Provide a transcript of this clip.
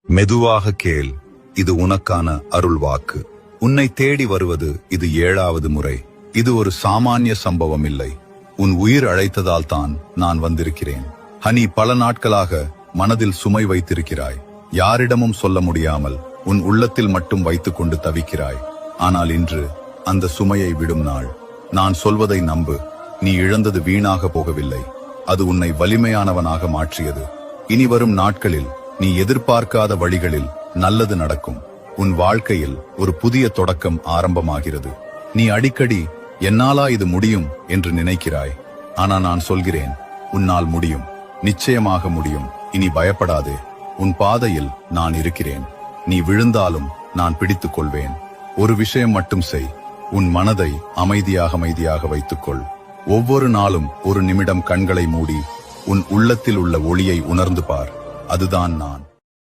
மெதுவாக கேள், இது உனக்கான அருள் வாக்கு. உன்னை தேடி வருவது இது 7வது முறை. இது ஒரு சாமானிய சம்பவம் இல்லை. உன் உயிர் அழைத்ததால் தான் நான் வந்திருக்கிறேன். ஹனி, பல நாட்களாக மனதில் சுமை வைத்திருக்கிறாய். யாரிடமும் சொல்ல முடியாமல் உன் உள்ளத்தில் மட்டும் வைத்துக் கொண்டு தவிக்கிறாய். ஆனால் இன்று அந்த சுமையை விடும் நாள். நான் சொல்வதை நம்பு. நீ இழந்தது வீணாக போகவில்லை. அது உன்னை வலிமையானவனாக மாற்றியது. இனி வரும் நாட்களில் நீ எதிர்பார்க்காத வழிகளில் நல்லது நடக்கும். உன் வாழ்க்கையில் ஒரு புதிய தொடக்கம் ஆரம்பமாகிறது. நீ அடிக்கடி என்னாலா இது முடியும் என்று நினைக்கிறாய். ஆனா நான் சொல்கிறேன், உன்னால் முடியும். நிச்சயமாக முடியும். இனி பயப்படாதே. உன் பாதையில் நான் இருக்கிறேன். நீ விழுந்தாலும் நான் பிடித்துக் கொள்வேன். ஒரு விஷயம் மட்டும் செய். உன் மனதை அமைதியாக வைத்துக்கொள். ஒவ்வொரு நாளும் ஒரு நிமிடம் கண்களை மூடி உன் உள்ளத்தில் உள்ள ஒளியை உணர்ந்து பார். அதுதான் நான்.